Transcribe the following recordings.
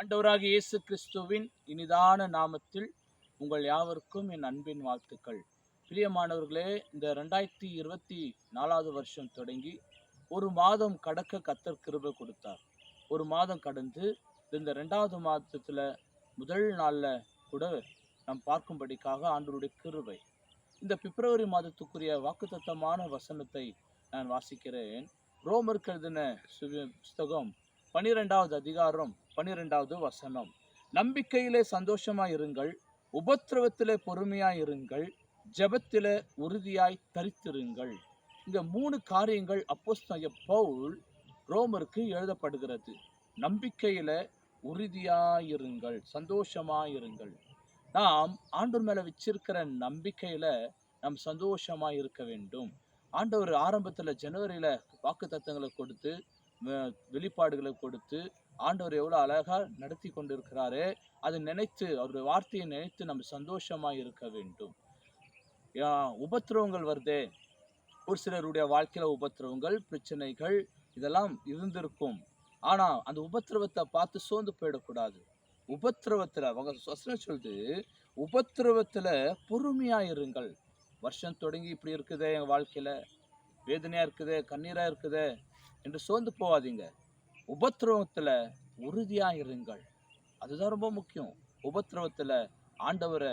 ஆண்டவராகிய இயேசு கிறிஸ்துவின் இனிதான நாமத்தில் உங்கள் யாவருக்கும் என் அன்பின் வாழ்த்துக்கள். பிரியமானவர்களே, இந்த 2024வது வருஷம் தொடங்கி ஒரு மாதம் கடக்க கர்த்தர் கிருபை கொடுத்தார். ஒரு மாதம் கடந்து இந்த 2வது மாதத்துல முதல் நாள்ல கூட நாம் பார்க்கும்படிக்காக ஆண்டவருடைய கிருபை. இந்த பிப்ரவரி மாதத்துக்குரிய வாக்குத்தத்தமான வசனத்தை நான் வாசிக்கிறேன். ரோமருக்கு எழுதின புஸ்தகம் 12வது அதிகாரம் 12வது வசனம். நம்பிக்கையிலே சந்தோஷமாயிருங்கள், உபத்திரவத்திலே பொறுமையாயிருங்கள், ஜெபத்திலே உறுதியாய் தரித்திருங்கள். இந்த 3 காரியங்கள் அப்போஸ்தலனாகிய பவுல் ரோமருக்கு எழுதப்படுகிறது. நம்பிக்கையில உறுதியாயிருங்கள், சந்தோஷமாயிருங்கள். நாம் ஆண்டவர் மேல வச்சிருக்கிற நம்பிக்கையில நாம் சந்தோஷமா இருக்க வேண்டும். ஆண்டவர் ஆரம்பத்துல ஜனவரியில வாக்குத்தத்தங்களை கொடுத்து வெளிப்பாடுகளை கொடுத்து ஆண்டவர் எவ்வளவு அழகா நடத்தி கொண்டிருக்கிறாரு. அதை நினைத்து அவருடைய வார்த்தையை நினைத்து நம்ம சந்தோஷமா இருக்க வேண்டும். உபத்திரவங்கள் வருதே, ஒரு சிலருடைய வாழ்க்கையில உபத்திரவங்கள், பிரச்சனைகள் இதெல்லாம் இருந்திருக்கும். ஆனா அந்த உபத்திரவத்தை பார்த்து சோர்ந்து போயிடக்கூடாது. உபத்திரவத்துல வசனம் சொல்லுது, உபத்திரவத்துல பொறுமையா இருங்கள். வருஷம் தொடங்கி இப்படி இருக்குதே, எங்க வாழ்க்கையில வேதனையா இருக்குதே, கண்ணீரா இருக்குதே என்று சோர்ந்து போவாதீங்க. உபத்திரவத்துல உறுதியா இருங்கள். அதுதான் ரொம்ப முக்கியம். உபத்திரவத்துல ஆண்டவரை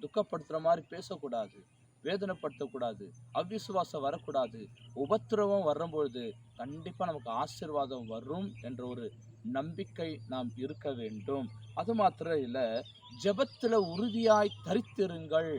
துக்கப்படுத்துற மாதிரி பேசக்கூடாது, வேதனைப்படுத்தக்கூடாது, அவிசுவாசம் வரக்கூடாது. உபத்திரவம் வரும்பொழுது கண்டிப்பா நமக்கு ஆசீர்வாதம் வரும் என்ற ஒரு நம்பிக்கை நாம் இருக்க வேண்டும். அது மாத்திரம் இல்ல, ஜெபத்துல உறுதியாய் தரித்திருங்கள்.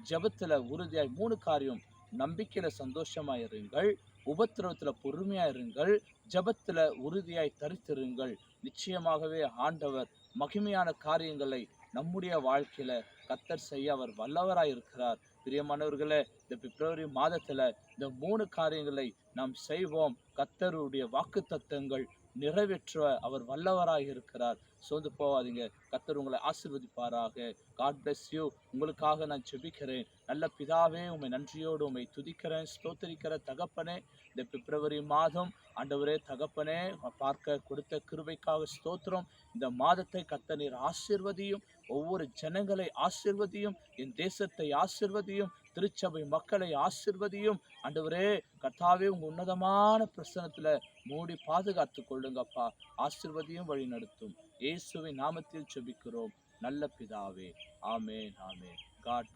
ஜெபத்துல உறுதியாய் 3 காரியம். நம்பிக்கையில சந்தோஷமா இருங்கள், உபத்திரவத்துல பொறுமையா இருங்கள், ஜெபத்துல உறுதியாய் தரித்திருங்கள். நிச்சயமாகவே ஆண்டவர் மகிமையான காரியங்களை நம்முடைய வாழ்க்கையில கர்த்தர் செய்ய அவர் வல்லவராய் இருக்கிறார். பிரியமானவர்களே, இந்த பிப்ரவரி மாதத்துல இந்த 3 காரியங்களை நாம் செய்வோம். கர்த்தருடைய வாக்குத்தத்தங்கள் நிறைவேற்ற அவர் வல்லவராய் இருக்கிறார். சோர்ந்து போவாதீங்க. கர்த்தர் உங்களை ஆசீர்வதிப்பாராக. God bless you. உங்களுக்காக நான் ஜெபிக்கிறேன். நல்ல பிதாவே, உம்மை நன்றியோடு உம்மை துதிக்கிறேன், ஸ்தோத்திரிக்கிற தகப்பனே. இந்த பிப்ரவரி மாதம் ஆண்டவரே தகப்பனே, பார்க்க கொடுத்த கிருபைக்காக ஸ்தோத்திரம். இந்த மாதத்தை கர்த்தர் நீர் ஆசீர்வதியும், ஒவ்வொரு ஜனங்களை ஆசீர்வதியும், என் தேசத்தை ஆசீர்வதியும், திருச்சபை மக்களை ஆசீர்வதியும். ஆண்டவரே கர்த்தாவே, உங்க உன்னதமான பிரசன்னத்துல மூடி பாதுகாத்து கொள்ளுங்கப்பா. ஆசீர்வதியும், வழி நடத்தும். இயேசுவின் நாமத்தில் ஜெபிக்கிறோம் நல்ல பிதாவே. ஆமென், ஆமென். காட்